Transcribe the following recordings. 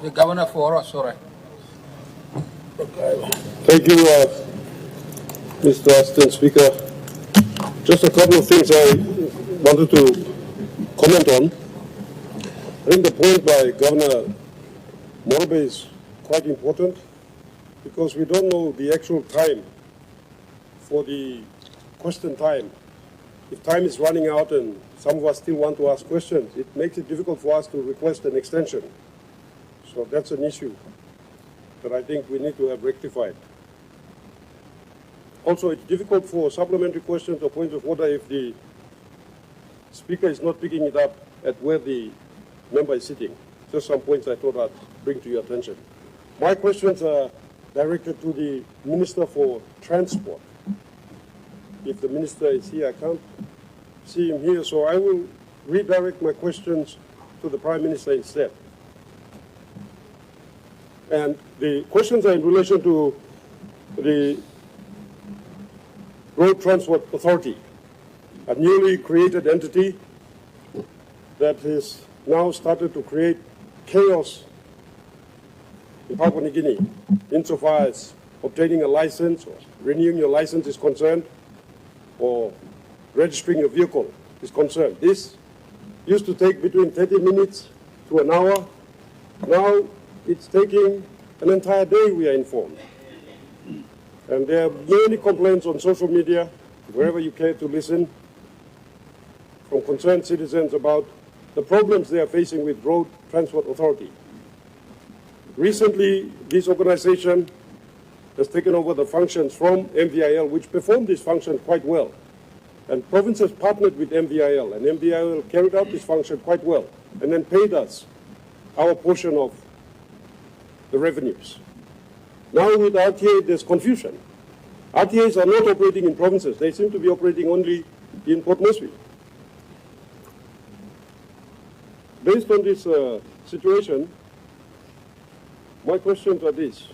the governor for us, all right. Thank you, Mr. Assistant Speaker. Just a couple of things I wanted to comment on. I think the point by Governor Morbe is quite important because we don't know the actual time for the question time. If time is running out and some of us still want to ask questions, it makes it difficult for us to request an extension. So that's an issue that I think we need to have rectified. Also, it's difficult for supplementary questions or points of order if the speaker is not picking it up at where the member is sitting. Just some points I thought I'd bring to your attention. My questions are directed to the Minister for Transport. If the Minister is here, I can't see him here, so I will redirect my questions to the Prime Minister instead. And the questions are in relation to the Road Transport Authority, a newly created entity that has now started to create chaos in Papua New Guinea, insofar as obtaining a license or renewing your license is concerned, or registering your vehicle is concerned. This used to take between 30 minutes to an hour. Now it's taking an entire day, we are informed. And there are many complaints on social media, wherever you care to listen, from concerned citizens about the problems they are facing with Road Transport Authority. Recently, this organization has taken over the functions from MVIL, which performed this function quite well. And provinces partnered with MVIL, and MVIL carried out this function quite well, and then paid us our portion of the revenues. Now with RTA, there's confusion. RTAs are not operating in provinces. They seem to be operating only in Port Moresby. Based on this situation, my questions are these.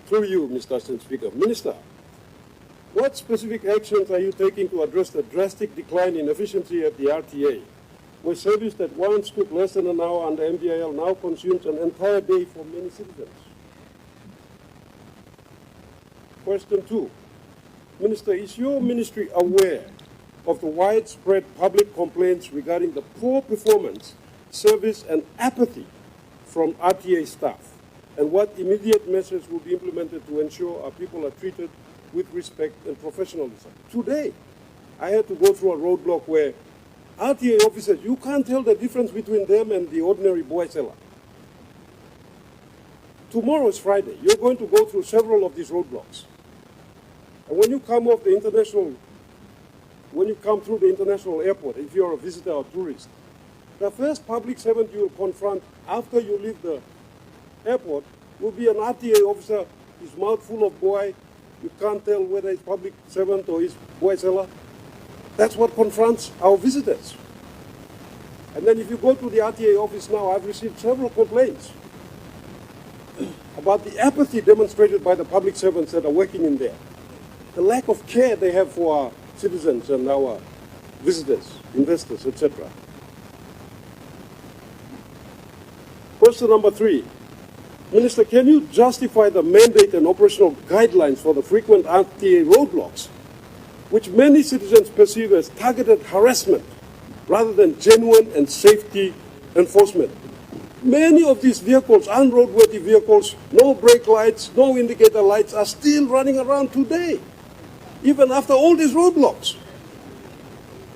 Through you, Mr. Assistant Speaker. Minister, what specific actions are you taking to address the drastic decline in efficiency at the RTA, where service that once took less than an hour under MVIL now consumes an entire day for many citizens? Question 2. Minister, is your ministry aware of the widespread public complaints regarding the poor performance, service, and apathy from RTA staff? And what immediate measures will be implemented to ensure our people are treated with respect and professionalism? Today, I had to go through a roadblock where RTA officers, you can't tell the difference between them and the ordinary boy seller. Tomorrow is Friday. You're going to go through several of these roadblocks. And when you come off the international, when you come through the international airport, if you're a visitor or tourist, the first public servant you will confront after you leave the airport will be an RTA officer, his mouth full of boy. You can't tell whether he's public servant or he's boy seller. That's what confronts our visitors. And then if you go to the RTA office now, I've received several complaints about the apathy demonstrated by the public servants that are working in there. The lack of care they have for our citizens and our visitors, investors, etc. Question number 3. Minister, can you justify the mandate and operational guidelines for the frequent RTA roadblocks, which many citizens perceive as targeted harassment rather than genuine and safety enforcement? Many of these vehicles, unroadworthy vehicles, no brake lights, no indicator lights, are still running around today, even after all these roadblocks.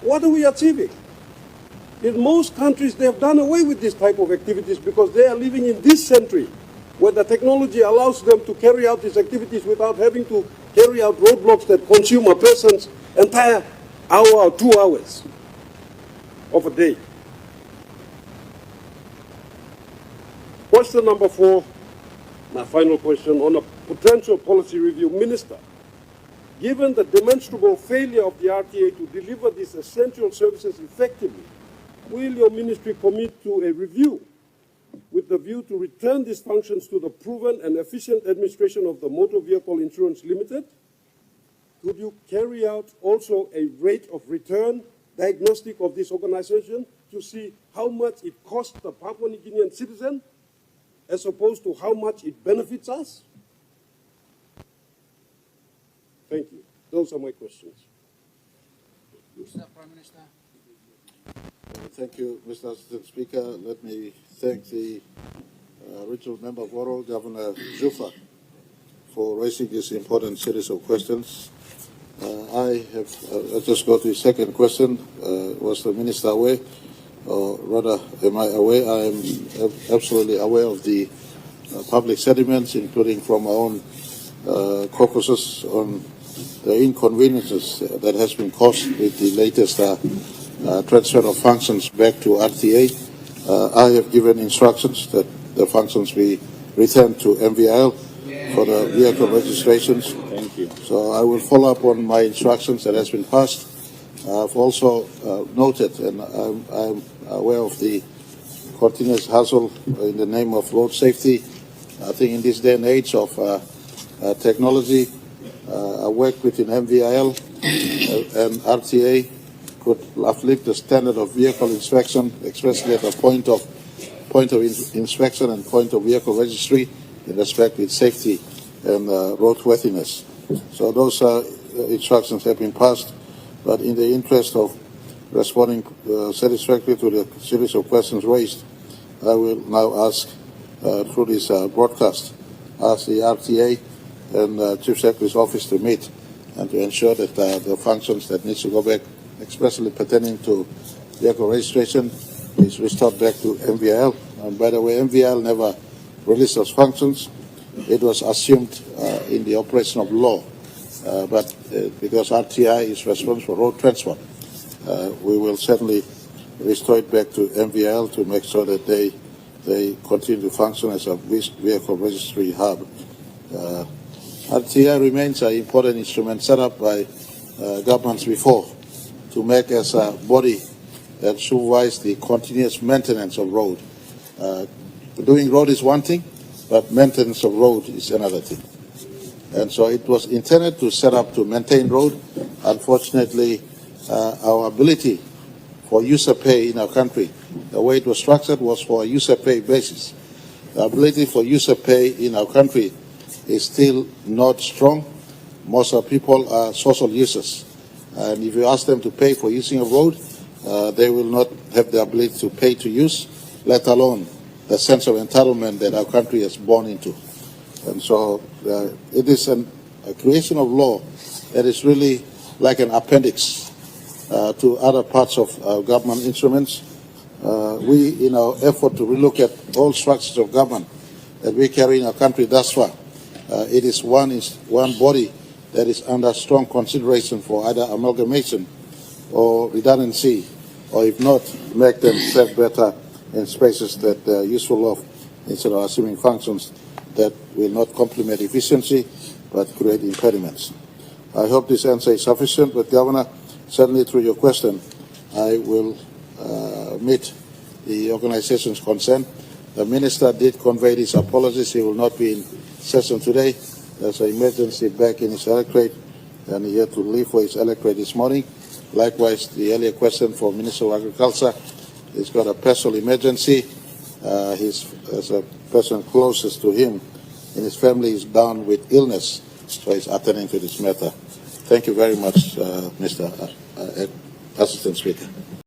What are we achieving? In most countries, they have done away with this type of activities because they are living in this century, where the technology allows them to carry out these activities without having to carry out roadblocks that consume a person's entire hour or 2 hours of a day. Question number 4, my final question on a potential policy review. Minister, given the demonstrable failure of the RTA to deliver these essential services effectively, will your ministry commit to a review with the view to return these functions to the proven and efficient administration of the Motor Vehicle Insurance Limited? Could you carry out also a rate of return diagnostic of this organization to see how much it costs the Papua New Guinean citizen as opposed to how much it benefits us? Thank you. Those are my questions. Mr. Prime Minister. Thank you, Mr. Assistant Speaker. Let me thank the Regional Member of Oro, Governor Jufa, for raising this important series of questions. I just got the second question. Was the Minister aware? Or rather, am I aware? I am absolutely aware of the public sentiments, including from our own caucuses, on the inconveniences that has been caused with the latest transfer of functions back to RTA. I have given instructions that the functions be returned to MVIL for the vehicle registrations. Thank you. So I will follow up on my instructions that has been passed. I've also noted, and I'm aware of the continuous hustle in the name of road safety. I think in this day and age of technology, I work within MVIL and RTA could uplift the standard of vehicle inspection, especially at the point of inspection and point of vehicle registry in respect with safety and roadworthiness. So those instructions have been passed, but in the interest of responding satisfactorily to the series of questions raised, I will now ask through this broadcast, ask the RTA and Chief Secretary's office to meet and to ensure that the functions that needs to go back, especially pertaining to vehicle registration, is restored back to MVIL. And by the way, MVIL never released those functions. It was assumed in the operation of law, but because RTI is responsible for road transport, we will certainly restore it back to MVIL to make sure that they continue to function as a vehicle registry hub. RTI remains an important instrument set up by governments before to make as a body that supervise the continuous maintenance of road. Doing road is one thing, but maintenance of road is another thing. And so it was intended to set up to maintain road. Unfortunately, our ability for user pay in our country, the way it was structured was for a user pay basis. The ability for user pay in our country is still not strong. Most of people are social users. And if you ask them to pay for using a road, they will not have the ability to pay to use, let alone the sense of entitlement that our country is born into. And so it is a creation of law that is really like an appendix to other parts of government instruments. We, in our effort to relook at all structures of government that we carry in our country thus far, it is one body that is under strong consideration for either amalgamation or redundancy, or if not, make them serve better in spaces that are useful of, instead of assuming functions that will not complement efficiency but create impediments. I hope this answer is sufficient, but Governor, certainly through your question, I will meet the organization's concern. The Minister did convey his apologies. He will not be in session today. There's an emergency back in his electorate, and he had to leave for his electorate this morning. Likewise, the earlier question for Minister of Agriculture, he's got a personal emergency. As a person closest to him in his family is down with illness, so he's attending to this matter. Thank you very much, Mr. Assistant Speaker.